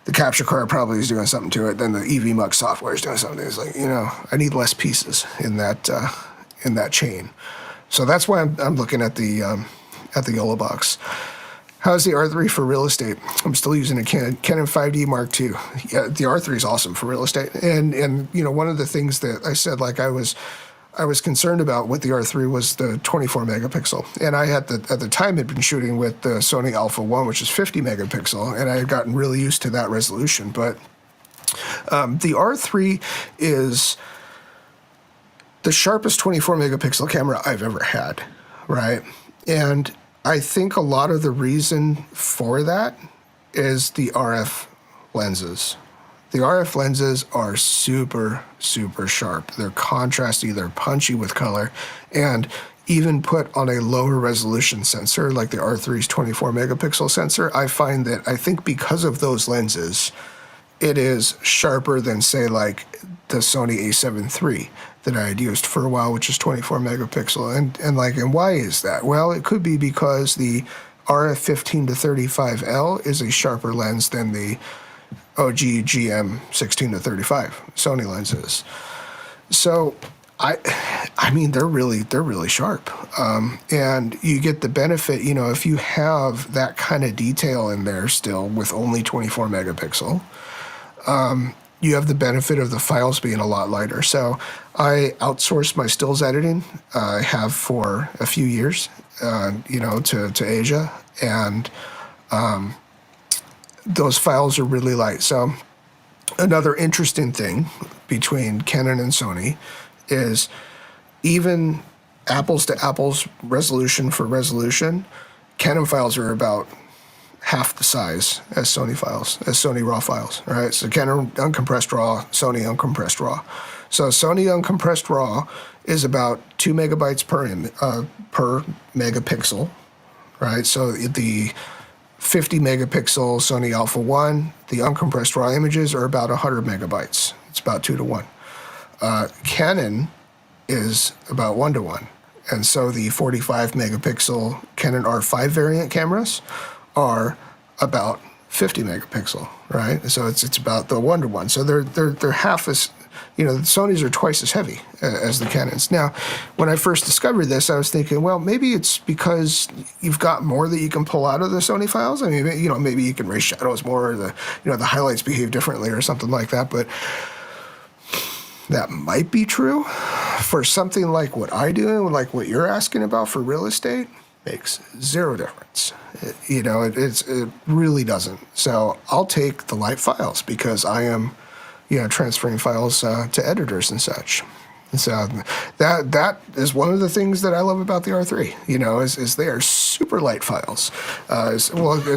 the capture card probably is doing something to it, then the EV-Mux software is doing something. It's like, you know, I need less pieces in that chain. So that's why I'm looking at the yellow box. How's the R3 for real estate? I'm still using a Canon 5D Mark II. Yeah, the R3 is awesome for real estate. And you know, one of the things that I said, like I was concerned about with the R3 was the 24 megapixel. And I had at the time had been shooting with the Sony Alpha 1, which is 50 megapixel, and I had gotten really used to that resolution. But the R3 is the sharpest 24 megapixel camera I've ever had, right? And I think a lot of the reason for that is the RF lenses. The RF lenses are super, super sharp. They're contrasty, they're punchy with color, and even put on a lower resolution sensor, like the R3's 24 megapixel sensor, I find that, I think because of those lenses, it is sharper than, say, like the Sony A7 III that I had used for a while, which is 24 megapixel. And why is that? Well, it could be because the RF 15 to 35L is a sharper lens than the OG GM 16 to 35 Sony lenses. So I mean, they're really sharp. And you get the benefit, you know, if you have that kind of detail in there still with only 24 megapixel, you have the benefit of the files being a lot lighter. So I outsourced my stills editing. I have for a few years, you know, to Asia, and those files are really light. So another interesting thing between Canon and Sony is even apples to apples, resolution for resolution, Canon files are about half the size as Sony files, as Sony RAW files, right? So Canon uncompressed RAW, Sony uncompressed RAW. So Sony uncompressed RAW is about 2 megabytes per megapixel, right? So the 50 megapixel Sony Alpha 1, the uncompressed RAW images are about 100 megabytes. It's about 2 to 1. Canon is about 1:1. And so the 45 megapixel Canon R5 variant cameras are about 50 megapixel, right? So it's about the 1:1. So they're half as, the Sonys are twice as heavy as the Canons. Now, when I first discovered this, I was thinking, well, maybe it's because you've got more that you can pull out of the Sony files. I mean, maybe you can raise shadows more, or the highlights behave differently or something like that. But that might be true for something like what I do, like what you're asking about for real estate. Makes zero difference. It really doesn't. So I'll take the light files because I am, transferring files to editors and such. And so that is one of the things that I love about the R3. Is they are super light files. As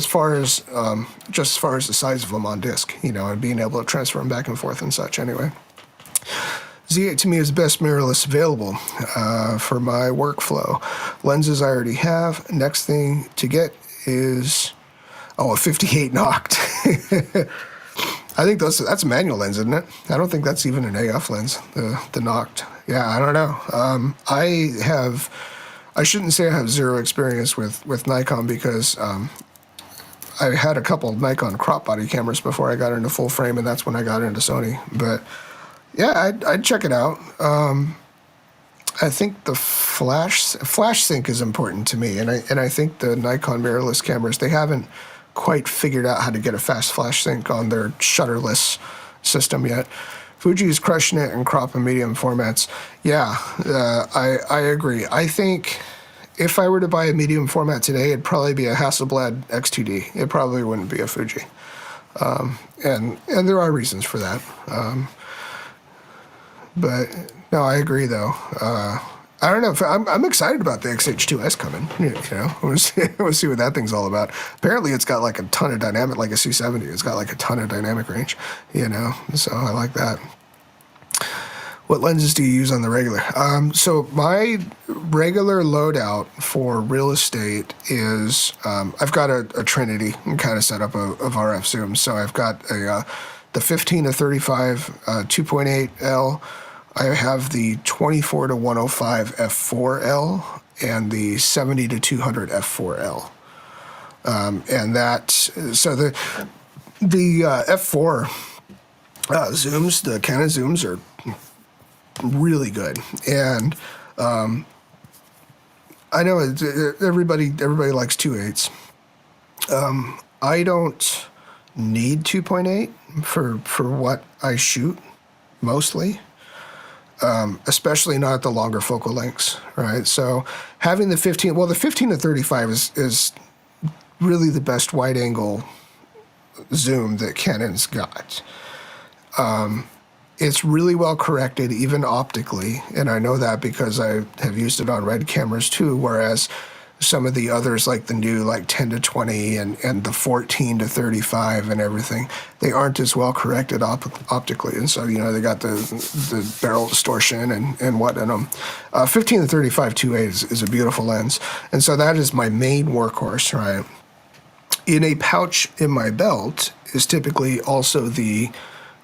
far as the size of them on disk. And being able to transfer them back and forth and such. Anyway. Z8 to me is the best mirrorless available for my workflow. Lenses I already have. Next thing to get is, a 58 Noct. I think that's a manual lens, isn't it? I don't think that's even an AF lens, the Noct. Yeah, I don't know. I shouldn't say I have zero experience with Nikon because I had a couple of Nikon crop body cameras before I got into full frame, and that's when I got into Sony. But yeah, I'd check it out. I think the flash sync is important to me, and I think the Nikon mirrorless cameras, they haven't quite figured out how to get a fast flash sync on their shutterless system yet. Fuji's crushing it in crop and medium formats. Yeah, I agree. I think if I were to buy a medium format today, it'd probably be a Hasselblad X2D. It probably wouldn't be a Fuji, and there are reasons for that. But no, I agree though. I don't know if I'm excited about the XH2S coming. We'll see what that thing's all about. Apparently, it's got like a ton of dynamic, like a C70. It's got like a ton of dynamic range. So I like that. What lenses do you use on the regular? So my regular loadout for real estate is I've got a Trinity kind of setup of RF zooms. So I've got the 15 to 35 2.8L. I have the 24 to 105 f4L and the 70 to 200 f4L. And that, so the f4 zooms, the Canon zooms are really good. And I know everybody likes 2.8s. I don't need 2.8 for what I shoot mostly. Especially not at the longer focal lengths, right? So having the 15 to 35 is really the best wide angle zoom that Canon's got. It's really well corrected, even optically, and I know that because I have used it on RED cameras too, whereas some of the others, like the new 10 to 20 and the 14 to 35 and everything, they aren't as well corrected optically. And so, they got the barrel distortion and what in them. 15 to 35 2.8 is a beautiful lens. And so that is my main workhorse, right? In a pouch in my belt is typically also the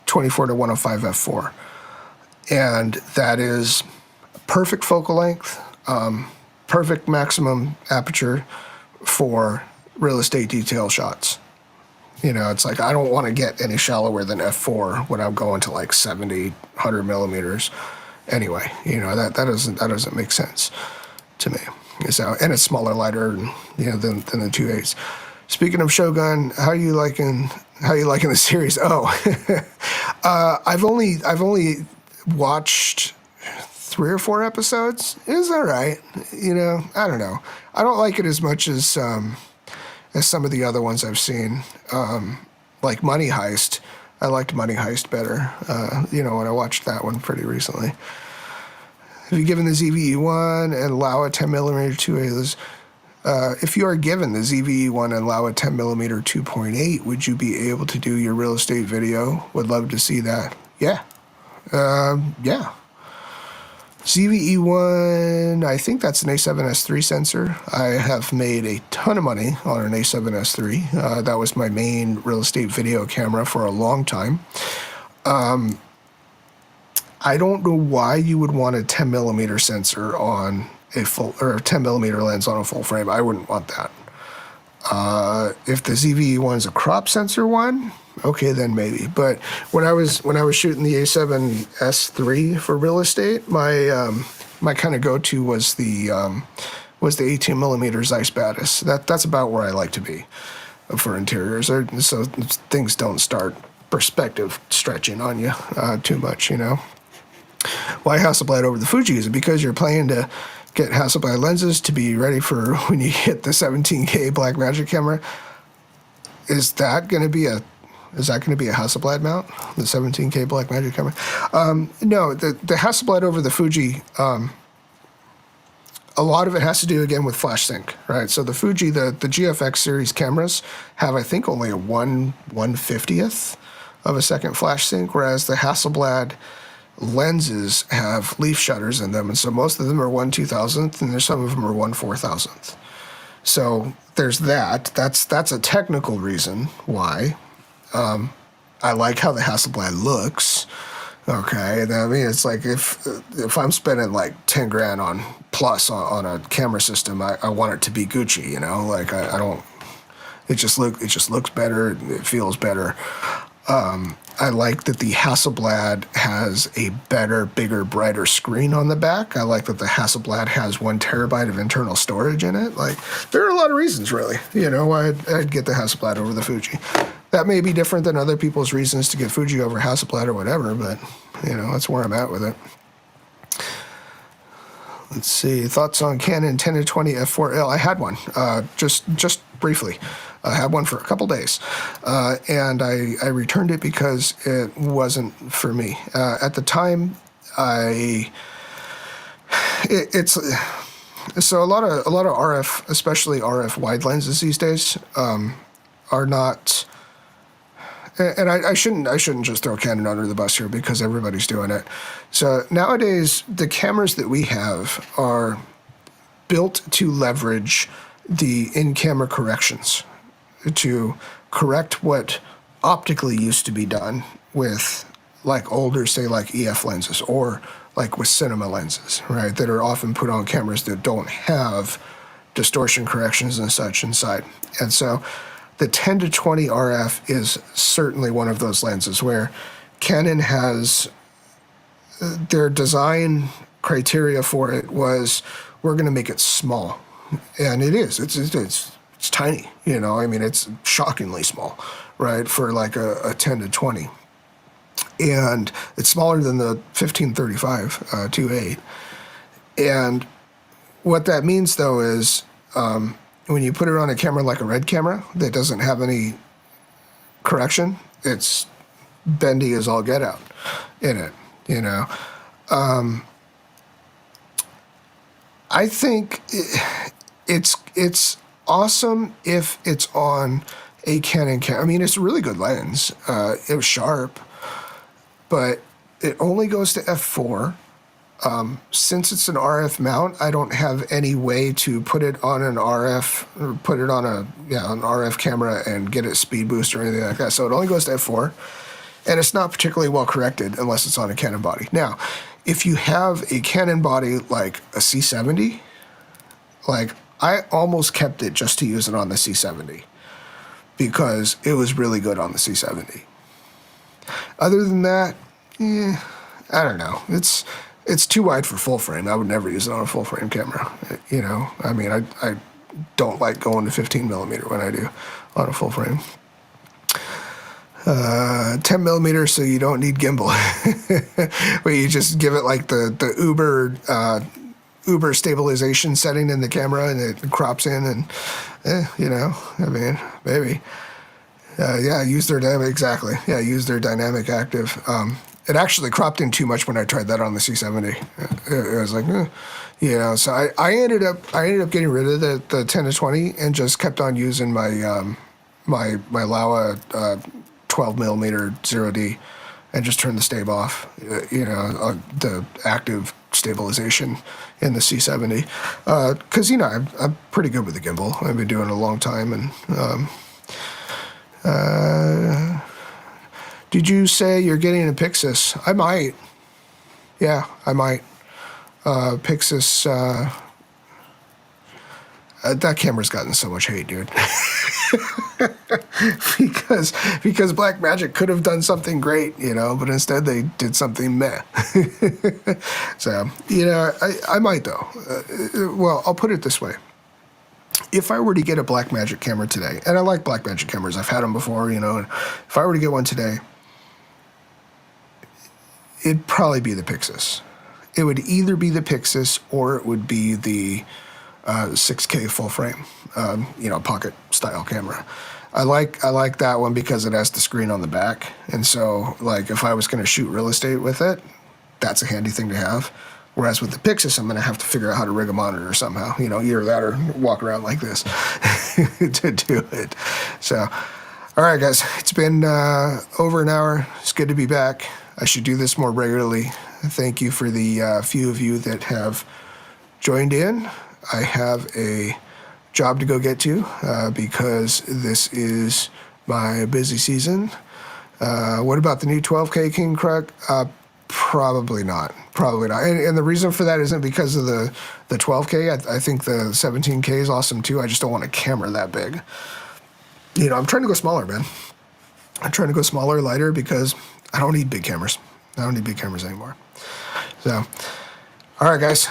24 to 105 f4. And that is perfect focal length, perfect maximum aperture for real estate detail shots. It's like I don't want to get any shallower than f4 when I'm going to 70, 100 millimeters. Anyway, that doesn't make sense to me. So, and it's smaller, lighter, than the 2.8s. Speaking of Shogun, how are you liking the series? I've only watched 3 or 4 episodes. It was all right. I don't know. I don't like it as much as some of the other ones I've seen. Like Money Heist. I liked Money Heist better, when I watched that one pretty recently. Have you given the ZVE1 and Laowa 10mm 2.8? If you are given the ZVE1 and Laowa 10mm 2.8, would you be able to do your real estate video? Would love to see that. Yeah. Yeah. ZVE1, I think that's an A7S III sensor. I have made a ton of money on an A7S III. That was my main real estate video camera for a long time. I I don't know why you would want a 10 millimeter sensor on a full, or a 10 millimeter lens on a full frame. I wouldn't want that. If the ZV one is a crop sensor one, okay, then maybe. But when I was shooting the A7S III for real estate, my kind of go-to was the 18 millimeter Zeiss Batis. That's about where I like to be for interiors. So things don't start perspective stretching on you too much, you know. Why Hasselblad over the Fuji? Is it because you're planning to get Hasselblad lenses to be ready for when you hit the 17K Blackmagic camera? Is that going to be a Hasselblad mount, the 17K Blackmagic camera? No, the Hasselblad over the Fuji, a lot of it has to do, again, with flash sync, right? So the Fuji, the GFX series cameras have, I think, only a 1/150th of a second flash sync, whereas the Hasselblad lenses have leaf shutters in them, and so most of them are 1/2000th, and there's some of them are 1/4000th. So there's that. That's a technical reason why. I like how the Hasselblad looks. Okay, I mean, it's like if I'm spending like 10 grand on a camera system, I want it to be Gucci, you know. Like I don't. It just looks better. It feels better. I like that the Hasselblad has a better, bigger, brighter screen on the back. I like that the Hasselblad has 1 terabyte of internal storage in it. Like, there are a lot of reasons, really, you know, why I'd get the Hasselblad over the Fuji. That may be different than other people's reasons to get Fuji over Hasselblad or whatever, but, you know, that's where I'm at with it. Let's see, thoughts on Canon 10-20 f4L? I had one, just briefly. I had one for a couple days, and I returned it because it wasn't for me. At the time, so a lot of RF, especially RF wide lenses these days, are not. And I shouldn't just throw Canon under the bus here because everybody's doing it. So nowadays, the cameras that we have are built to leverage the in-camera corrections, to correct what optically used to be done with like older, say like EF lenses or like with cinema lenses, right, that are often put on cameras that don't have distortion corrections and such inside. And so the 10-20 RF is certainly one of those lenses where Canon has their design criteria for it was, we're going to make it small. And it is. It's tiny, you know. I mean, it's shockingly small, right, for like a 10-20. And it's smaller than the 1535 2.8. And what that means, though, is when you put it on a camera like a red camera that doesn't have any correction, it's bendy as all get out in it, you know. I think it's awesome if it's on a Canon camera. I mean, it's a really good lens. It was sharp, but it only goes to f4. Since it's an RF mount, I don't have any way to put it on an RF, or put it on an RF camera and get it speed boost or anything like that. So it only goes to f4, and it's not particularly well corrected unless it's on a Canon body. Now, if you have a Canon body like a C70, like I almost kept it just to use it on the C70 because it was really good on the C70. Other than that, I don't know. It's too wide for full frame. I would never use it on a full frame camera. You know, I mean, I don't like going to 15 millimeter when I do on a full frame. 10 millimeter, so you don't need gimbal. Where you just give it like the Uber stabilization setting in the camera, and it crops in, and you know, I mean, maybe. Use their dynamic active. It actually cropped in too much when I tried that on the C70. It was like, you know. So I ended up getting rid of the 10-20 and just kept on using my my Laowa 12 millimeter 0D and just turned the stab off. You know, the active stabilization in the C70 because you know I'm pretty good with the gimbal. I've been doing it a long time, and did you say you're getting a Pixis? I might. Yeah, I might. Pixis, that camera's gotten so much hate, dude. because Blackmagic could have done something great, you know, but instead they did something meh. So, you know, I might though. Well, I'll put it this way. If I were to get a Blackmagic camera today, and I like Blackmagic cameras, I've had them before, you know, and if I were to get one today, it'd probably be the Pixis. It would either be the Pixis or it would be the 6K full frame, you know, pocket style camera. I like that one because it has the screen on the back, and so like if I was going to shoot real estate with it, that's a handy thing to have. Whereas with the Pixis, I'm going to have to figure out how to rig a monitor somehow, you know, either that or walk around like this to do it. So, all right, guys, it's been over an hour. It's good to be back. I should do this more regularly. Thank you for the few of you that have joined in. I have a job to go get to because this is my busy season. What about the new 12K King Krug? Probably not. Probably not. And the reason for that isn't because of the 12K. I think the 17K is awesome too. I just don't want a camera that big. You know, I'm trying to go smaller, man. I'm trying to go smaller, lighter, because I don't need big cameras. I don't need big cameras anymore. So, all right, guys.